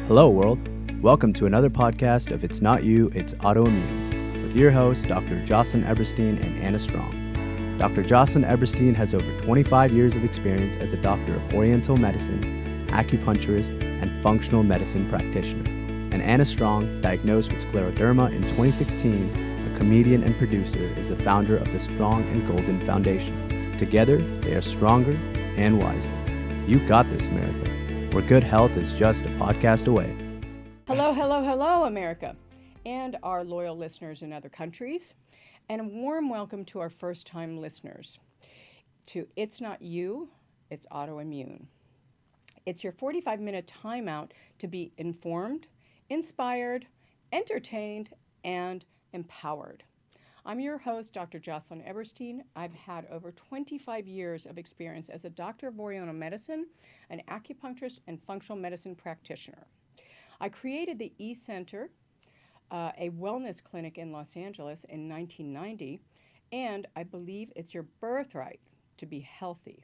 Hello, world. Welcome to another podcast of It's Not You, It's Autoimmune, with your hosts, Dr. Jocelyn Eberstein and Anna Strong. Dr. Jocelyn Eberstein has over 25 years of experience as a doctor of Oriental medicine, acupuncturist, and functional medicine practitioner. And Anna Strong, diagnosed with scleroderma in 2016, a comedian and producer, is the founder of the Strong and Golden Foundation. Together, they are stronger and wiser. You got this, America, where good health is just a podcast away. Hello, hello, hello, America, and our loyal listeners in other countries, and a warm welcome to our first-time listeners to It's Not You, It's Autoimmune. It's your 45-minute timeout to be informed, inspired, entertained, and empowered. I'm your host, Dr. Jocelyn Eberstein. I've had over 25 years of experience as a doctor of Oriental medicine, an acupuncturist, and functional medicine practitioner. I created the E-Center, a wellness clinic in Los Angeles in 1990, and I believe it's your birthright to be healthy.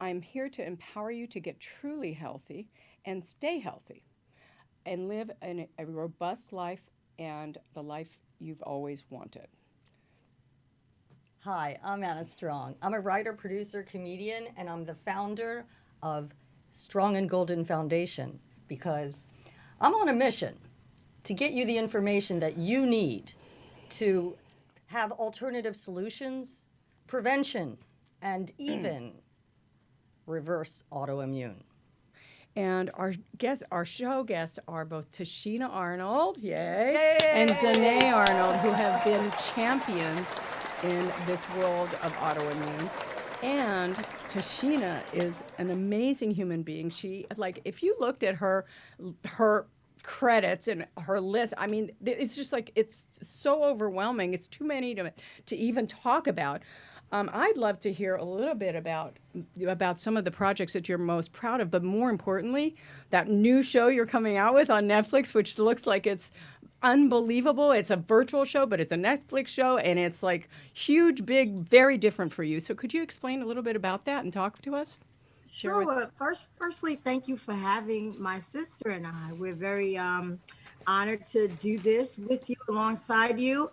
I'm here to empower you to get truly healthy and stay healthy and live a robust life and the life you've always wanted. Hi, I'm Anna Strong. I'm a writer, producer, comedian, and I'm the founder of Strong and Golden Foundation because I'm on a mission to get you the information that you need to have alternative solutions, prevention, and even reverse autoimmune. And our show guests are both Tichina Arnold, yay, and Zenay Arnold, who have been champions in this world of autoimmune. And Tichina is an amazing human being. She, if you looked at her credits and her list, I mean, it's just it's so overwhelming. It's too many to even talk about. I'd love to hear a little bit about some of the projects that you're most proud of, but more importantly, that new show you're coming out with on Netflix, which looks like it's unbelievable. It's a virtual show, but it's a Netflix show, and it's huge, big, very different for you. So could you explain a little bit about that and talk to us? Sure. Firstly, thank you for having my sister and I. We're very honored to do this with you, alongside you,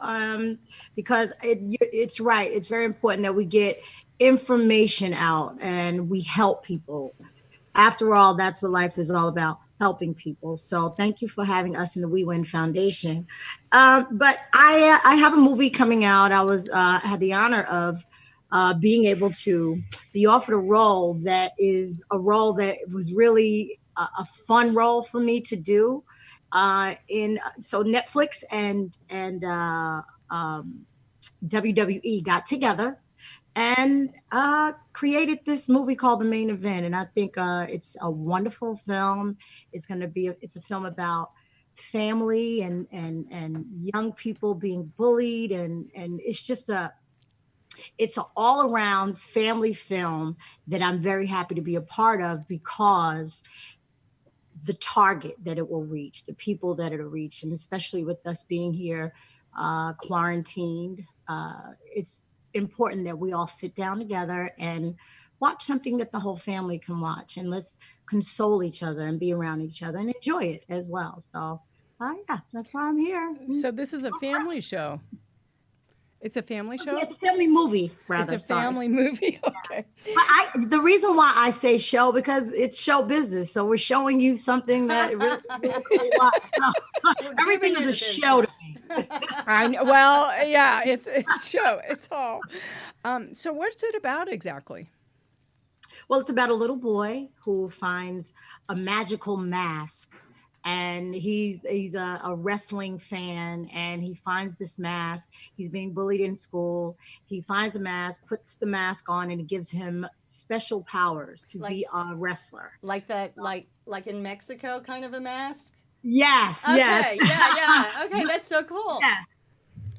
because it's right. It's very important that we get information out and we help people. After all, that's what life is all about, helping people. So thank you for having us in the We Win Foundation. But I have a movie coming out. I had the honor of being able to be offered a role that was really a fun role for me to do. So Netflix and WWE got together and created this movie called The Main Event, and I think it's a wonderful film. It's a film about family and young people being bullied, and it's an all-around family film that I'm very happy to be a part of, because the target that it will reach, the people that it'll reach, and especially with us being here quarantined, it's important that we all sit down together and watch something that the whole family can watch, and let's console each other and be around each other and enjoy it as well. So yeah, that's why I'm here. So this is a family show. It's a family show? It's a family movie, rather. It's a family movie, okay. But the reason why I say show, because it's show business. So we're showing you something that really so, everything is a show to me. I know, well, yeah, it's show. It's all. So what's it about exactly? Well, it's about a little boy who finds a magical mask. And he's a wrestling fan, and he finds this mask. He's being bullied in school. He finds the mask, puts the mask on, and it gives him special powers to be a wrestler. Like that, like in Mexico, kind of a mask? Yes, okay, yes. Yeah. Okay, that's so cool. Yes.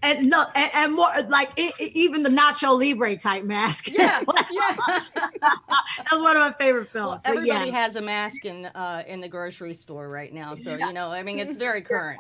And no, and more like even the Nacho Libre type mask. Yeah, yeah. That's one of my favorite films. Well, But everybody yeah. has a mask in the grocery store right now, so I mean, it's very current.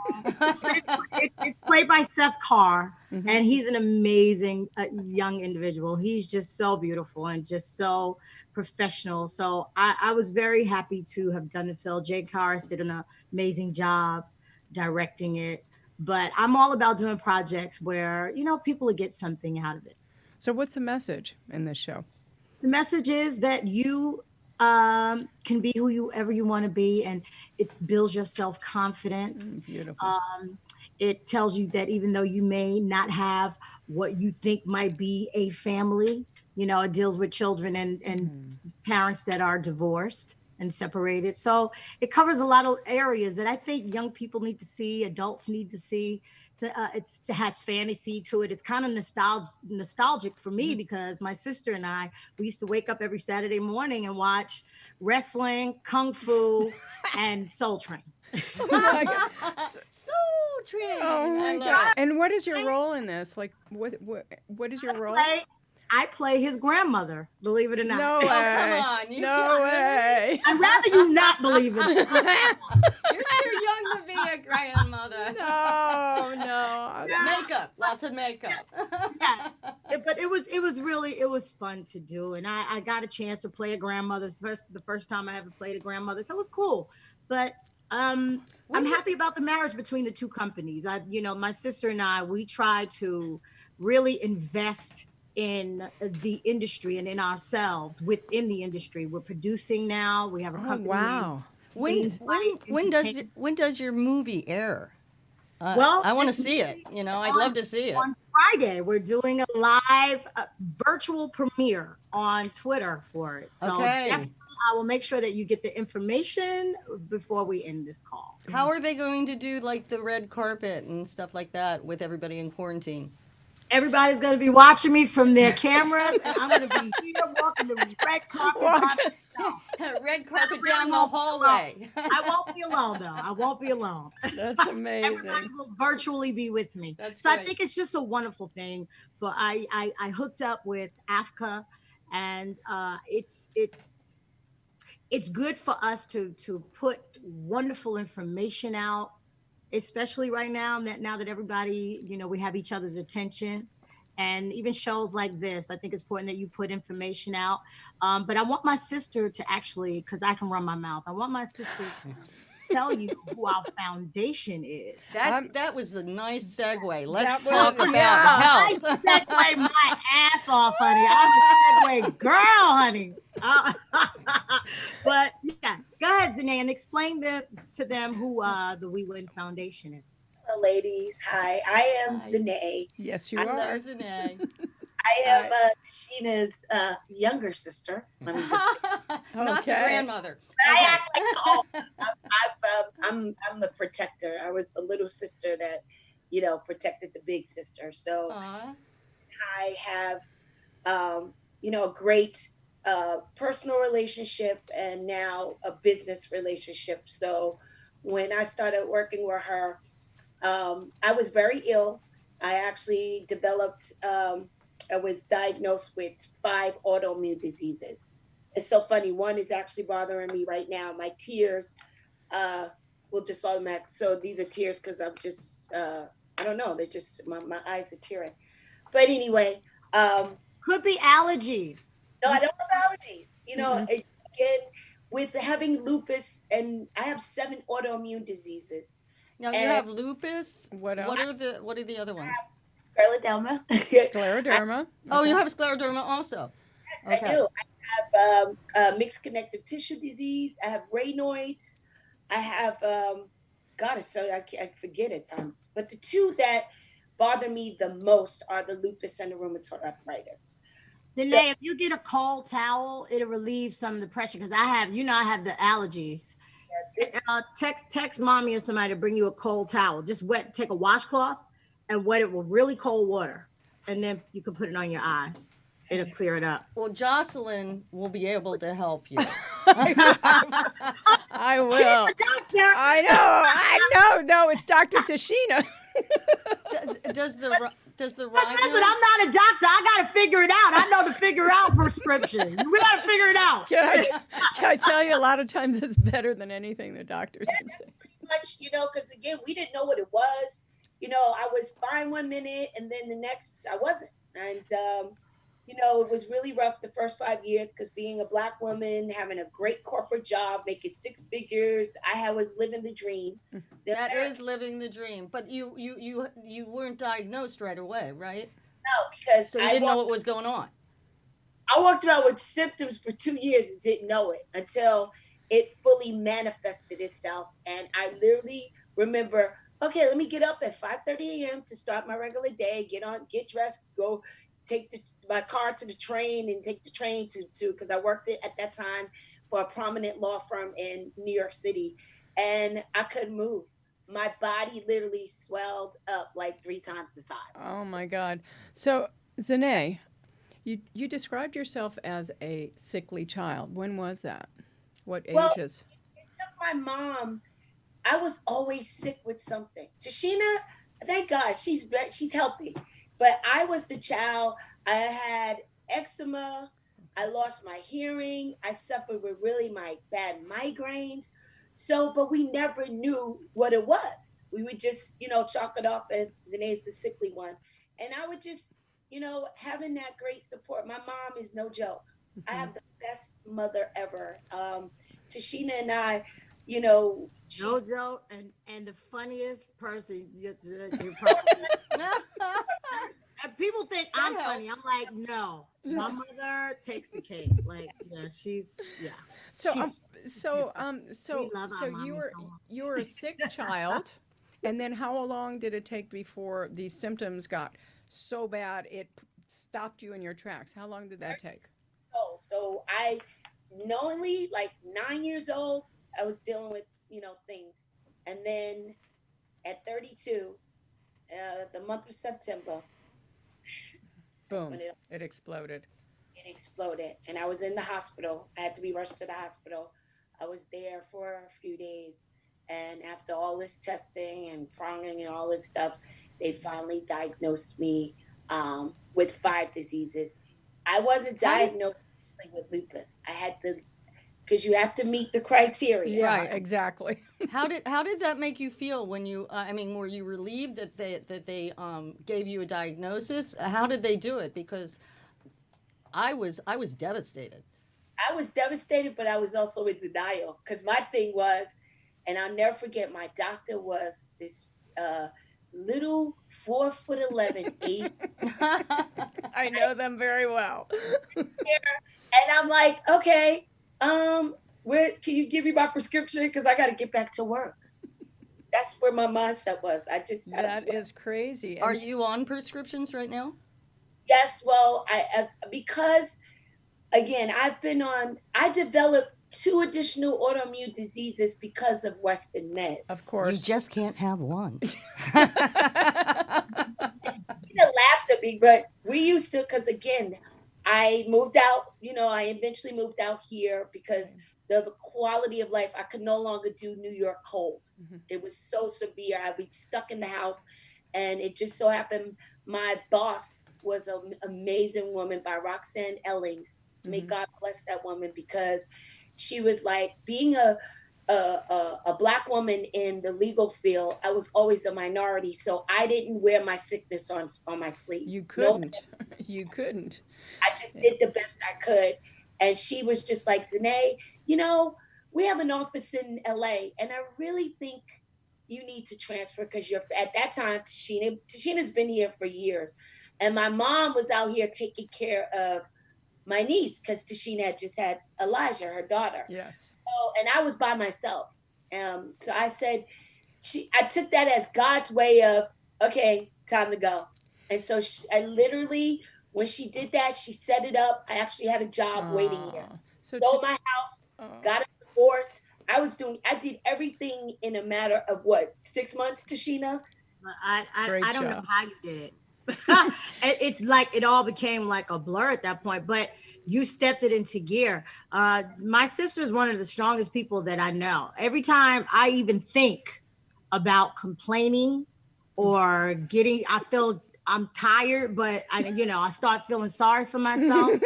It's played by Seth Carr, and he's an amazing young individual. He's just so beautiful and just so professional. So I was very happy to have done the film. Jay Karras did an amazing job directing it. But I'm all about doing projects where, people will get something out of it. So what's the message in this show? The message is that you can be whoever you want to be, and it builds your self-confidence. Beautiful. It tells you that even though you may not have what you think might be a family, it deals with children and parents that are divorced and separated. So it covers a lot of areas that I think young people need to see, adults need to see. It has fantasy to it. It's kind of nostalgic for me because my sister and we used to wake up every Saturday morning and watch wrestling, kung fu, and Soul Train. Soul Train. Oh my God. And what is your role in this? Like, what is your role? I play his grandmother, believe it or not. No way. Come on. No way. I'd rather you not believe it. You're too young to be a grandmother. No. Makeup, lots of makeup. Yeah. But it was fun to do. And I got a chance to play a grandmother. The first time I ever played a grandmother. So it was cool. But I'm happy about the marriage between the two companies. My sister and we try to really invest in the industry and in ourselves within the industry. We're producing now. We have a company. Wow. When does your movie air? Well, I want to see it. I'd love to see it. On Friday, we're doing a live virtual premiere on Twitter for it. So definitely I will make sure that you get the information before we end this call. How are they going to do like the red carpet and stuff like that with everybody in quarantine? Everybody's going to be watching me from their cameras, and I'm going to be here walking the red carpet. Red carpet down the hallway. I won't be alone, though. I won't be alone. That's amazing. Everybody will virtually be with me. That's so great. I think it's just a wonderful thing. I hooked up with AFCA, and it's good for us to put wonderful information out, especially right now that everybody, we have each other's attention. And even shows like this, I think it's important that you put information out. But I want my sister to actually, because I can run my mouth, I want my sister to tell you who our foundation is. That was a nice segue. Let's That talk was- about yeah. health. I segue my ass off, honey. I'm a segue girl, honey. But yeah, go ahead, Zenay, and explain to them who the We Win Foundation is. Hello, ladies. Hi, I am Zenay. Yes, you Hello, are. Zenay. I am Tichina's younger sister. Let me just Not the Okay. grandmother. I act like I'm the protector. I was the little sister that, protected the big sister. So Aw. I have, a great personal relationship and now a business relationship. So when I started working with her, I was very ill. I actually developed, I was diagnosed with 5 autoimmune diseases. It's so funny. One is actually bothering me right now. My tears will just automatic. So these are tears because I'm just, I don't know. They're just, my eyes are tearing. But anyway. Could be allergies. No, I don't have allergies. Again, with having lupus, and I have 7 autoimmune diseases. Now you have lupus. What else? What are the other ones? Scleroderma. Scleroderma. Oh, you have scleroderma also. Yes, Okay. I do. I have mixed connective tissue disease. I have Rheumatoids. I have, I forget at times. But the 2 that bother me the most are the lupus and the rheumatoid arthritis. Zenay, if you get a cold towel, it'll relieve some of the pressure because I have the allergies. Text mommy or somebody to bring you a cold towel. Just take a washcloth and wet it with really cold water. And then you can put it on your eyes. It'll clear it up. Well, Jocelyn will be able to help you. I will. She's a doctor. I know. No, it's Dr. Tichina. Does the Listen, rhino? I'm not a doctor. I got to figure it out. I know to figure out prescription. We got to figure it out. Can I tell you, a lot of times it's better than anything the doctors can say. Much, because again, we didn't know what it was. I was fine one minute and then the next I wasn't. And, it was really rough the first 5 years because being a Black woman, having a great corporate job, making six figures, I was living the dream. That is living the dream. But you weren't diagnosed right away, right? No, because So you didn't know what was going on. I walked around with symptoms for 2 years and didn't know it until it fully manifested itself. And I literally remember, okay, let me get up at 5:30 a.m. to start my regular day, get dressed, go take my car to the train and take the train to because I worked at that time for a prominent law firm in New York City. And I couldn't move. My body literally swelled up like 3 times the size. Oh my God. So Zenay, you described yourself as a sickly child. When was that? What ages? It took my mom. I was always sick with something. Tichina, thank God, she's healthy. But I was the child. I had eczema. I lost my hearing. I suffered with really my bad migraines. So, but we never knew what it was. We would just, chalk it off as Zenay's the sickly one. And I would just, having that great support. My mom is no joke. I have the best mother ever. Tichina and I, JoJo and the funniest person you're and people think I'm funny. I'm like, no, my mother takes the cake. Like, yeah, So you were a sick child, and then how long did it take before these symptoms got so bad it stopped you in your tracks? How long did that take? So I knowingly, like 9 years old, I was dealing with things, and then at 32, the month of September, boom, it exploded. It exploded, and I was in the hospital. I had to be rushed to the hospital. I was there for a few days, and after all this testing and pronging and all this stuff, they finally diagnosed me with 5 diseases. I wasn't diagnosed with lupus. I had to, because you have to meet the criteria. Yeah, right. Exactly. How did that make you feel when you? Were you relieved that they gave you a diagnosis? How did they do it? Because I was devastated. I was devastated, but I was also in denial because my thing was, and I'll never forget, my doctor was this little 4'11" Asian. I know them very well. And I'm like, okay, where can you give me my prescription? Because I got to get back to work. That's where my mindset was. That is crazy. Are you on prescriptions right now? Yes. Well, I because again, I developed 2 additional autoimmune diseases because of Western meds. Of course. You just can't have one. Laughs at me, but we used to, because again, I moved out, I eventually moved out here because the quality of life, I could no longer do New York cold. Mm-hmm. It was so severe. I'd be stuck in the house, and it just so happened my boss was an amazing woman by Roxanne Ellings. Mm-hmm. May God bless that woman, because she was like, being a Black woman in the legal field, I was always a minority, so I didn't wear my sickness on my sleeve. You couldn't. You couldn't. I just did the best I could. And she was just like, Zenay, we have an office in LA, and I really think you need to transfer, because you're at that time, Tichina's been here for years. And my mom was out here taking care of my niece, because Tichina had just had Elijah, her daughter. Yes. So, and I was by myself. So I said, I took that as God's way of, okay, time to go. And so I literally, when she did that, she set it up. I actually had a job waiting here. Sold my house, got a divorce. I did everything in a matter of 6 months, Tichina? I don't know how you did it. It all became like a blur at that point, but you stepped it into gear. My sister is one of the strongest people that I know. Every time I even think about complaining or I'm tired, but I start feeling sorry for myself.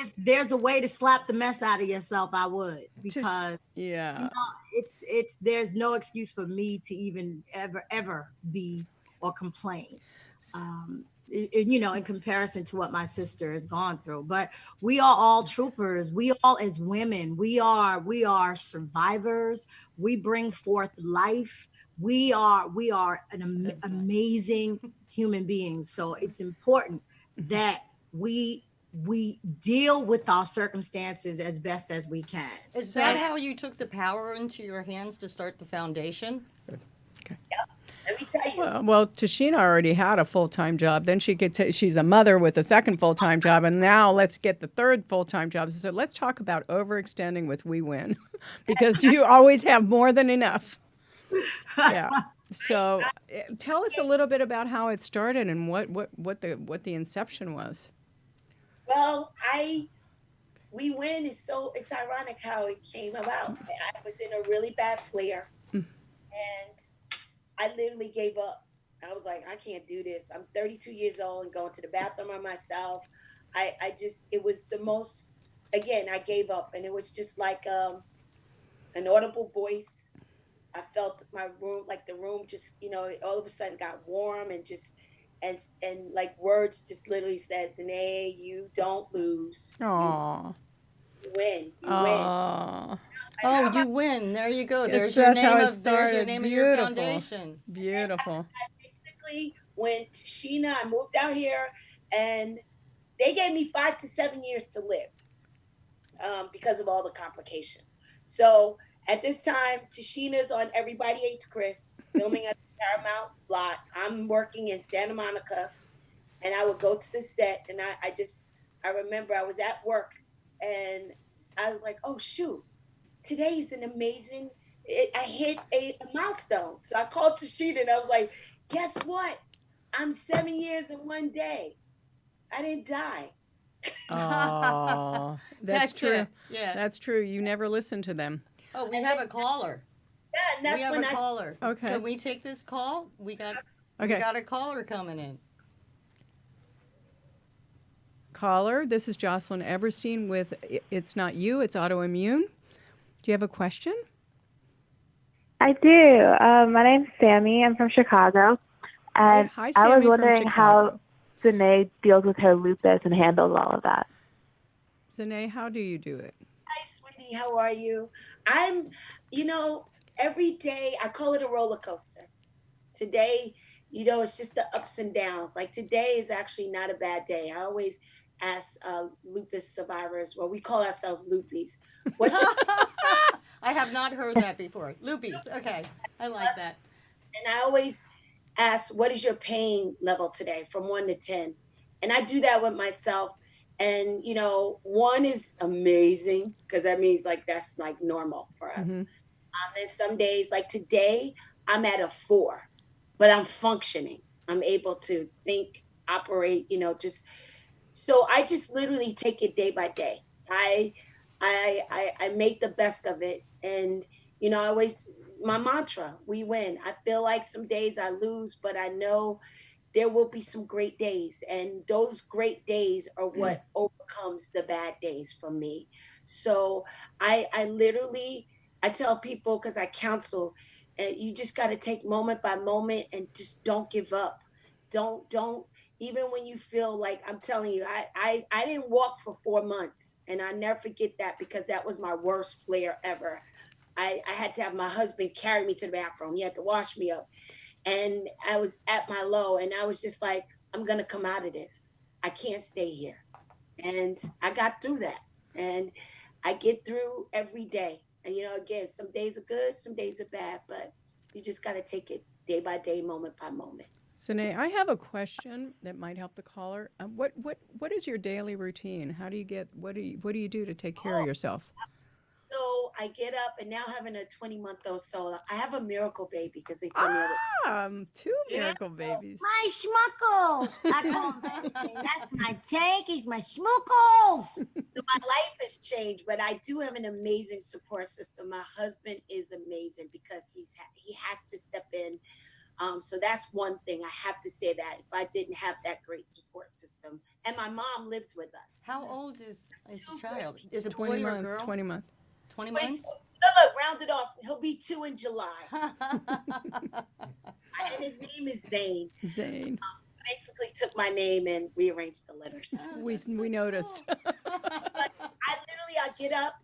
If there's a way to slap the mess out of yourself, I would, because there's no excuse for me to even ever be or complain. In comparison to what my sister has gone through. But we are all troopers. We all, as women, we are survivors. We bring forth life. We are amazing human beings. So it's important that we deal with our circumstances as best as we can. Is that how you took the power into your hands to start the foundation? Okay. Yeah. Let me tell you. Well, Tichina already had a full-time job. Then she's a mother with a second full-time job, and now let's get the third full-time job. So let's talk about overextending with We Win, because you always have more than enough. Yeah. So tell us a little bit about how it started and what the inception was. Well, We Win it's ironic how it came about. I was in a really bad flare, and I literally gave up. I was like, I can't do this. I'm 32 years old and going to the bathroom by myself. It was the most, again, I gave up, and it was just like an audible voice. I felt my room, like the room just, all of a sudden got warm, and just, and like words just literally said, Zenay, you don't lose. Aww. You win. You Aww. win. Oh, you win. There you go. Yes, There's your that's how name it of there's your started. name of your Beautiful. foundation. Beautiful. I basically went to Sheena. I moved out here, and they gave me 5 to 7 years to live because of all the complications. So at this time, Tichina's on Everybody Hates Chris, filming at the Paramount lot. I'm working in Santa Monica, and I would go to the set, and I remember I was at work, and I was like, oh, shoot. Today is an amazing, I hit a milestone. So I called Tichina and I was like, guess what? I'm 7 years and 1 day. I didn't die. Oh, that's true. It. Yeah. That's true. You never listen to them. Oh, we have a caller. Yeah, and that's We have when a caller. Okay. Can we take this call? We got a caller coming in. Caller, this is Jocelyn Eberstein with It's Not You, It's Autoimmune. Do you have a question? I do. My name's Sammy. I'm from Chicago. And Hi, I was Sammy from wondering Chicago. how Zenay deals with her lupus and handles all of that. Zenay, how do you do it? Hi, sweetie. How are you? I'm, every day, I call it a roller coaster. Today, it's just the ups and downs. Like today is actually not a bad day. I always ask lupus survivors, well, we call ourselves Lupis. I have not heard that before. Lupus. Okay. I like that. And I always ask, what is your pain level today from 1 to 10? And I do that with myself. And, 1 is amazing because that means like that's like normal for us. Mm-hmm. Then some days, like today, I'm at a 4, but I'm functioning. I'm able to think, operate, so I just literally take it day by day. I make the best of it. And, my mantra, we win. I feel like some days I lose, but I know there will be some great days. And those great days are what overcomes the bad days for me. So I tell people, because I counsel, you just got to take moment by moment and just don't give up. Don't, even when you feel like, I'm telling you, I didn't walk for 4 months, and I never forget that because that was my worst flare ever. I had to have my husband carry me to the bathroom. He had to wash me up, and I was at my low, and I was just like, I'm going to come out of this. I can't stay here. And I got through that, and I get through every day. And, again, some days are good, some days are bad, but you just got to take it day by day, moment by moment. Zenay, I have a question that might help the caller. What is your daily routine? How do you what do you do to take care of yourself? So I get up, and now having a 20-month-old soul, I have a miracle baby because they told me 2 miracle babies. My schmuckles. I call him. That's my tank. He's my schmuckles. My life has changed, but I do have an amazing support system. My husband is amazing because he has to step in So that's one thing I have to say, that if I didn't have that great support system, and my mom lives with us. How old is the child? Is it 20 boy or month, girl? 20 month. 20 Wait, months? look, round it off. He'll be 2 in July, and his name is Zane. Zane. Basically took my name and rearranged the letters. We noticed. But I get up,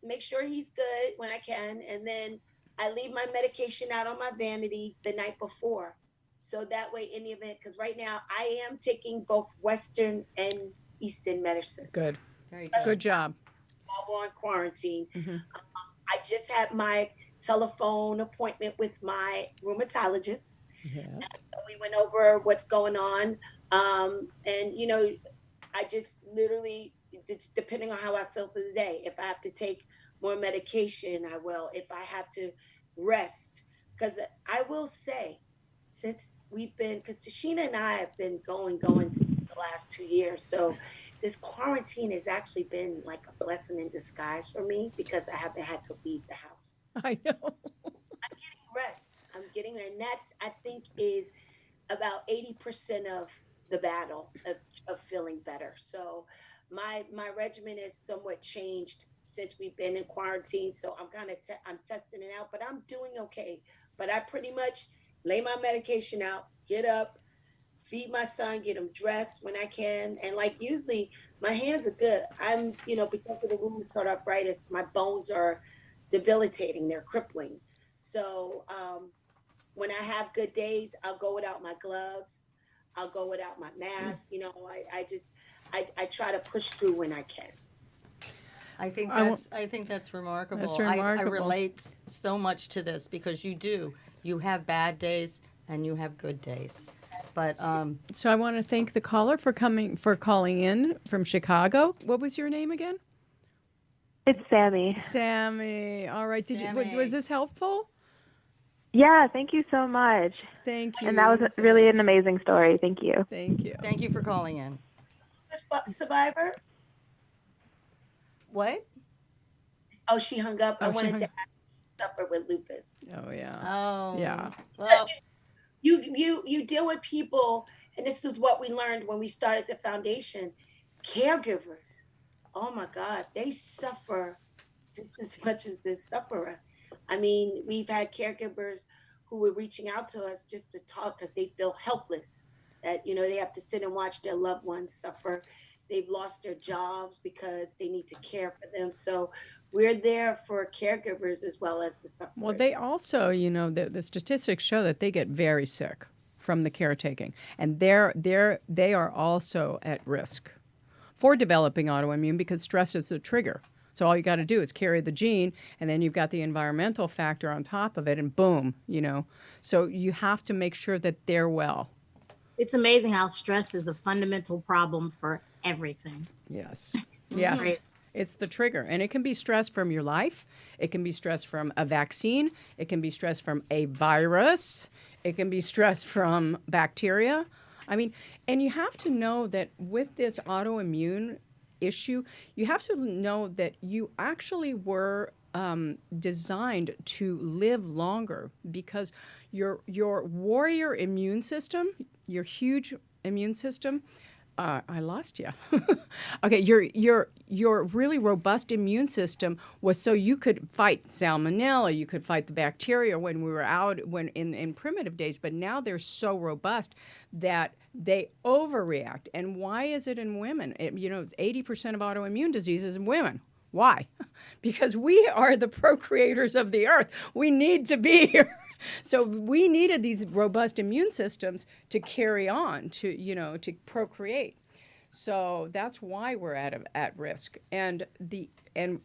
make sure he's good when I can, and then I leave my medication out on my vanity the night before. So that way, in the event, because right now I am taking both Western and Eastern medicine. Good. Very good. Good job. While we're on quarantine. Mhm. I just had my telephone appointment with my rheumatologist. Yes. We went over what's going on. And, you know, I just literally, depending on how I feel for the day, if I have to take more medication, I will. If I have to rest, because I will say, since we've been, because Tichina and I have been going the last 2 years. So this quarantine has actually been like a blessing in disguise for me, because I haven't had to leave the house. I know. I'm getting rest. And that's, I think, is about 80% of the battle of feeling better. So my regimen is somewhat changed since we've been in quarantine. So I'm I'm testing it out, but I'm doing okay. But I pretty much lay my medication out, get up, feed my son, get him dressed when I can. And like usually my hands are good. I'm, you know, because of the rheumatoid arthritis, my bones are debilitating. They're crippling. So when I have good days, I'll go without my gloves. I'll go without my mask. You know, I try to push through when I can. I think that's remarkable. That's I remarkable. relate so much to this, because you do. You have bad days and you have good days. But So I want to thank the caller for calling in from Chicago. What was your name again? It's Sammy. Sammy. All right. Sammy. Was this helpful? Yeah, thank you so much. Thank you. And that was really an amazing story. Thank you. Thank you. thank you for calling in. Survivor? What? Oh, she hung up. Oh, I she wanted hung to up. suffer with lupus. Oh yeah. Oh. Yeah. Well, You deal with people, and this is what we learned when we started the foundation. Caregivers, oh my God, they suffer just as much as this sufferer. I mean, we've had caregivers who were reaching out to us just to talk because they feel helpless, that, you know, they have to sit and watch their loved ones suffer. They've lost their jobs because they need to care for them. So we're there for caregivers as well as the sufferers. Well, they also, you know, the statistics show that they get very sick from the caretaking, and they are also at risk for developing autoimmune, because stress is the trigger. So all you got to do is carry the gene, and then you've got the environmental factor on top of it, and boom, you know. So you have to make sure that they're well. It's amazing how stress is the fundamental problem for everything. Yes. Yes. Right. It's the trigger. And it can be stress from your life. It can be stress from a vaccine. It can be stress from a virus. It can be stress from bacteria. I mean, and you have to know that with this autoimmune issue, you have to know that you actually were designed to live longer, because your warrior immune system, your huge immune system, I lost you. Okay, your really robust immune system was so you could fight salmonella, you could fight the bacteria when we were out in primitive days, but now they're so robust that they overreact. And why is it in women? 80% of autoimmune diseases in women. Why? Because we are the procreators of the earth. We need to be here. So we needed these robust immune systems to carry on, to procreate. So that's why we're at risk. And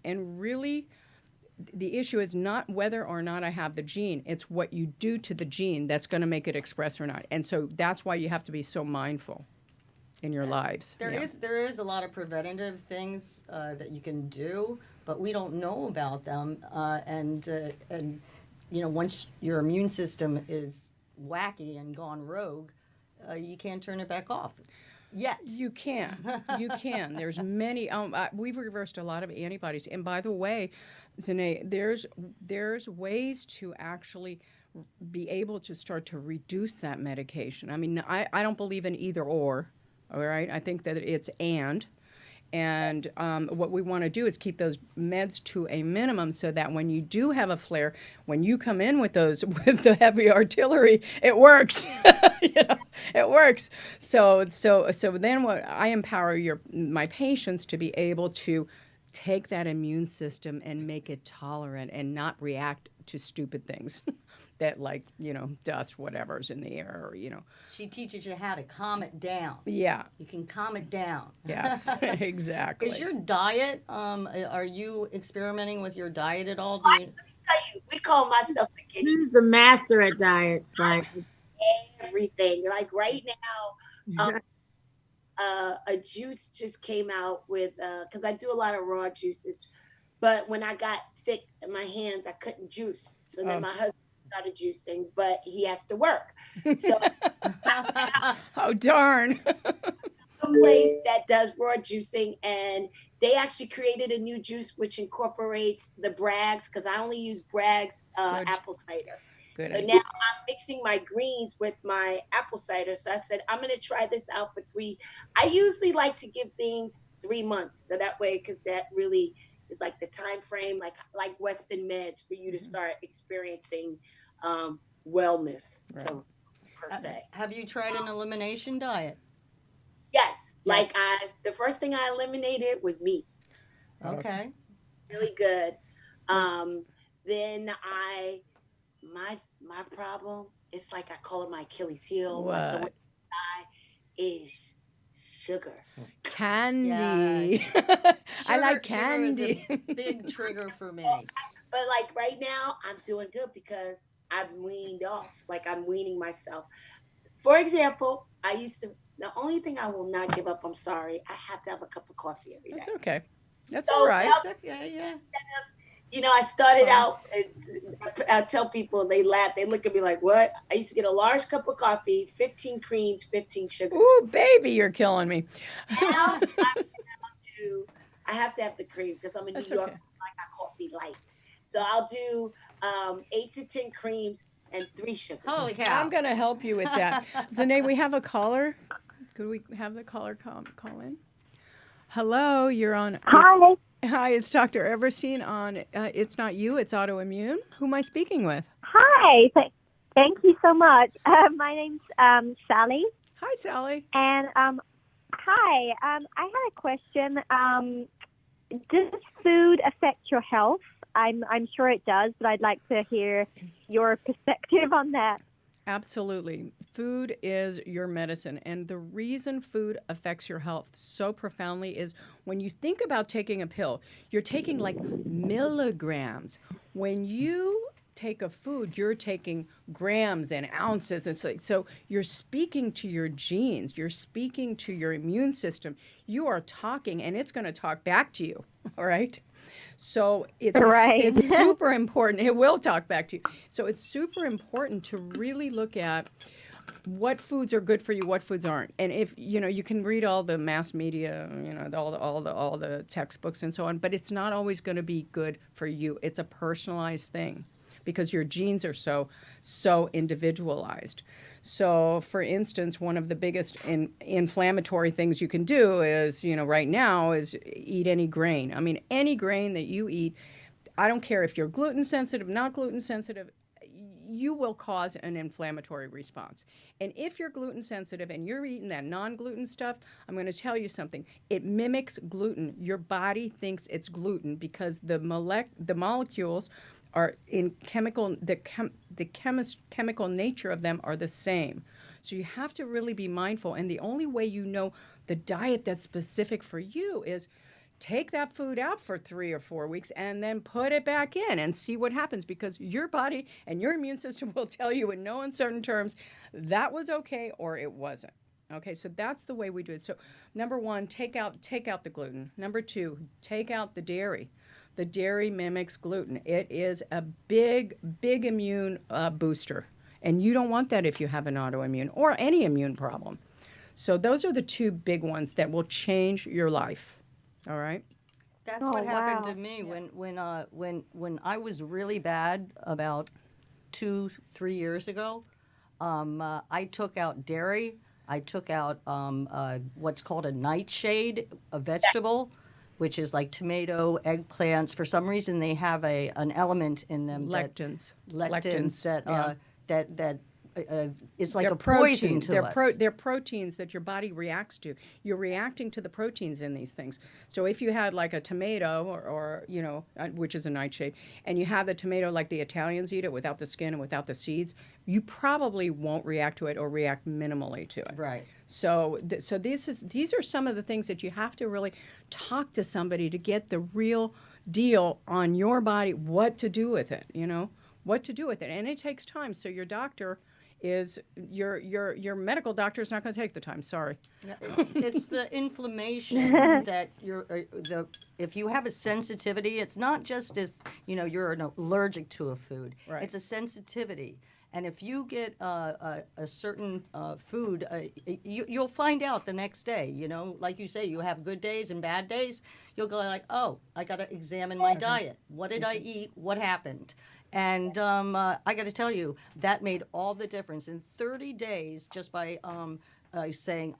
really, the issue is not whether or not I have the gene. It's what you do to the gene that's going to make it express or not. And so that's why you have to be so mindful in your lives. There is a lot of preventative things that you can do, but we don't know about them. And once your immune system is wacky and gone rogue, you can't turn it back off. Yet. You can. There's many. We've reversed a lot of antibodies. And by the way, Zenay, there's ways to actually be able to start to reduce that medication. I mean, I don't believe in either or, all right? I think that it's and. And what we want to do is keep those meds to a minimum so that when you do have a flare, when you come in with those with the heavy artillery, it works. It works. So then what I empower my patients to be able to take that immune system and make it tolerant and not react to stupid things that, like, dust, whatever's in the air, or. She teaches you how to calm it down. Yeah. You can calm it down. Yes, exactly. Is your diet, are you experimenting with your diet at all? Let me tell you, we call myself the guinea He's the master at diets. Like everything. Like right now, a juice just came out with, because I do a lot of raw juices, but when I got sick in my hands, I couldn't juice. So then my husband started juicing, but he has to work. So oh, darn. a place that does raw juicing, and they actually created a new juice which incorporates the Bragg's, because I only use Bragg's apple cider. Good. So now I'm mixing my greens with my apple cider. So I said, I'm going to try this out for 3. I usually like to give things 3 months. So that way, because that really is like the time frame, like Western meds for you to start experiencing wellness. Right. So per se. Have you tried an elimination diet? Yes. Like the first thing I eliminated was meat. Okay. Really good. Then my problem, it's like I call it my Achilles heel. What? Like the one is sugar. Candy. Yeah. I like Sugar candy. is a big trigger for me. But like right now, I'm doing good because I'm weaned off. Like I'm weaning myself. For example, the only thing I will not give up, I'm sorry, I have to have a cup of coffee every day. That's okay. That's all right. That's okay, yeah. I started out, I tell people, they laugh, they look at me like, what? I used to get a large cup of coffee, 15 creams, 15 sugars. Ooh, baby, you're killing me. Now I have to have the cream because I'm in New York, I like my coffee light. So I'll do 8 to 10 creams and 3 sugars. Holy cow. I'm going to help you with that. Zenay, we have a caller. Could we have the caller call in? Hello, you're on. Hi. Hi, it's Dr. Eberstein on It's Not You, It's Autoimmune. Who am I speaking with? Hi. Thank you so much. My name's Sally. Hi, Sally. And hi. I had a question. Does food affect your health? I'm sure it does, but I'd like to hear your perspective on that. Absolutely. Food is your medicine. And the reason food affects your health so profoundly is when you think about taking a pill, you're taking like milligrams. When you take a food, you're taking grams and ounces. It's like, so you're speaking to your genes, you're speaking to your immune system. You are talking, and it's going to talk back to you. All right. So it's super important. It will talk back to you. So it's super important to really look at what foods are good for you, what foods aren't. And if you can read all the mass media, all the textbooks and so on, but it's not always going to be good for you. It's a personalized thing because your genes are so individualized. So, for instance, one of the biggest inflammatory things you can do is, right now, is eat any grain. I mean, any grain that you eat, I don't care if you're gluten sensitive, not gluten sensitive, you will cause an inflammatory response. And if you're gluten sensitive and you're eating that non-gluten stuff, I'm going to tell you something. It mimics gluten. Your body thinks it's gluten because the molecules are in chemical, chemical nature of them are the same. So you have to really be mindful. And the only way you know the diet that's specific for you is take that food out for 3 or 4 weeks and then put it back in and see what happens, because your body and your immune system will tell you in no uncertain terms that was okay or it wasn't. Okay, so that's the way we do it. So number 1, take out the gluten. Number 2, take out the dairy. The dairy mimics gluten. It is a big immune booster. And you don't want that if you have an autoimmune or any immune problem. So those are the 2 big ones that will change your life. All right? That's what happened to me when I was really bad about 2-3 years ago. I took out dairy. I took out what's called a nightshade, a vegetable, which is like tomato, eggplants. For some reason, they have an element in them Lectins. that it's like They're a poison to they're us. They're proteins that your body reacts to. You're reacting to the proteins in these things. So if you had like a tomato or which is a nightshade, and you have the tomato like the Italians eat it without the skin and without the seeds, you probably won't react to it or react minimally to it. Right. So these are some of the things that you have to really talk to somebody to get the real deal on your body, what to do with it, what to do with it. And it takes time. So your doctor is your medical doctor is not going to take the time. Sorry. It's the inflammation that if you have a sensitivity, it's not just if you're allergic to a food. Right. It's a sensitivity. And if you get a certain food, you'll find out the next day. Like you say, you have good days and bad days. You'll go like, oh, I got to examine my diet. What did I eat? What happened? And I got to tell you, that made all the difference. In 30 days, just by saying,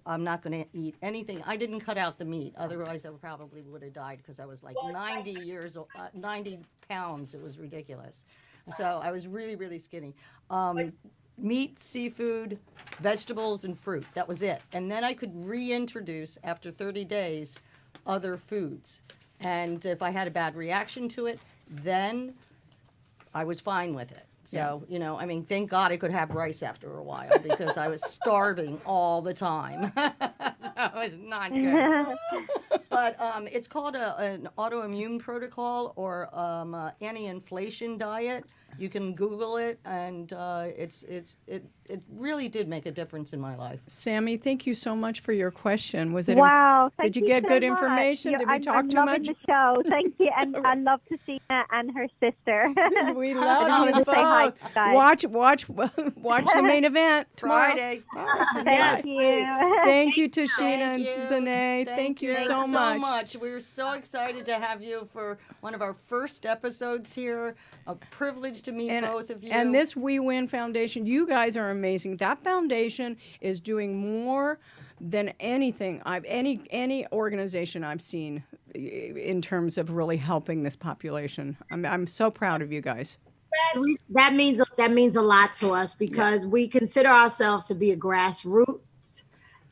I'm not going to eat anything. I didn't cut out the meat. Otherwise, I probably would have died because I was like 90 pounds. It was ridiculous. So I was really, really skinny. Meat, seafood, vegetables, and fruit. That was it. And then I could reintroduce, after 30 days, other foods. And if I had a bad reaction to it, then I was fine with it. So, thank God I could have rice after a while because I was starving all the time. So it was not good. But it's called an autoimmune protocol or anti-inflation diet. You can Google it, and it really did make a difference in my life. Sammy, thank you so much for your question. Was it Wow. Did you get good information? Did we talk too much? I'm loving the show. Thank you. And I love Tichina and her sister. We love you to say hi, both. guys. Watch the main event tomorrow. Friday. Thank you. Thank you, Tichina and you. Zenay. Thank you so much. We were so excited to have you for one of our first episodes here. A privilege to meet both of you. And this We Win Foundation, you guys are amazing. That foundation is doing more than anything any organization I've seen in terms of really helping this population. I'm so proud of you guys. That means a lot to us because we consider ourselves to be a grassroots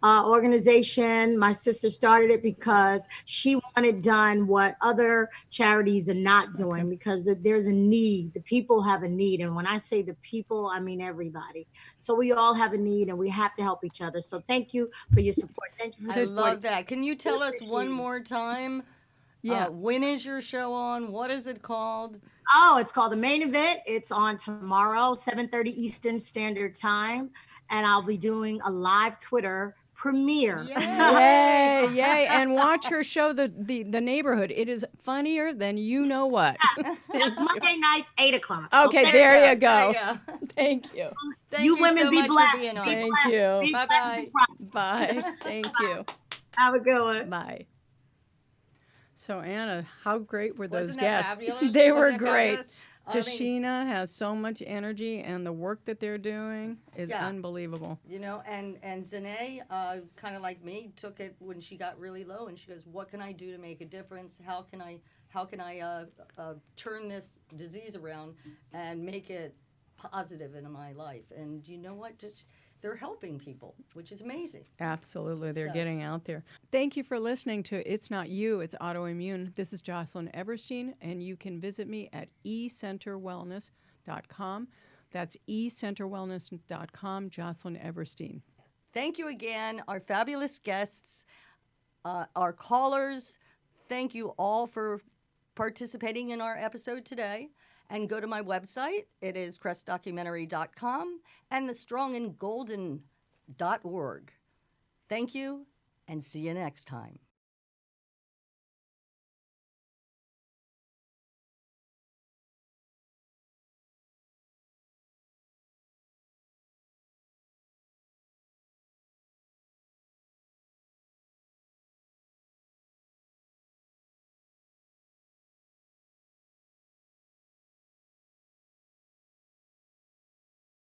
organization. My sister started it because she wanted done what other charities are not doing because there's a need. The people have a need. And when I say the people, I mean everybody. So we all have a need and we have to help each other. So thank you for your support. Thank you for I love that. Can you tell us one more time? Yeah. When is your show on? What is it called? Oh, it's called The Main Event. It's on tomorrow, 7:30 Eastern Standard Time. And I'll be doing a live Twitter premiere. Yay, yay. And watch her show, The Neighborhood. It is funnier than you know what. It's Monday nights, 8 o'clock. Okay, So there you go. There you go. Thank you. Thank you you women so be much blessed. for being on. Be Thank blessed. you. Be Bye-bye. blessed and prosper. Bye. Thank you. Have a good one. Bye. So, Anna, how great were those Wasn't that guests? fabulous? They were Wasn't that great. fabulous? I mean, Tichina has so much energy, and the work that they're doing is unbelievable. And Zenay, kind of like me, took it when she got really low, and she goes, "What can I do to make a difference? How can I turn this disease around and make it positive in my life?" And you know what? They're helping people, which is amazing. Absolutely. They're getting out there. Thank you for listening to It's Not You, It's Autoimmune. This is Jocelyn Eberstein, and you can visit me at ecenterwellness.com. That's ecenterwellness.com, Jocelyn Eberstein. Thank you again, our fabulous guests, our callers. Thank you all for participating in our episode today. And go to my website. It is crestdocumentary.com and thestrongandgolden.org. Thank you, and see you next time.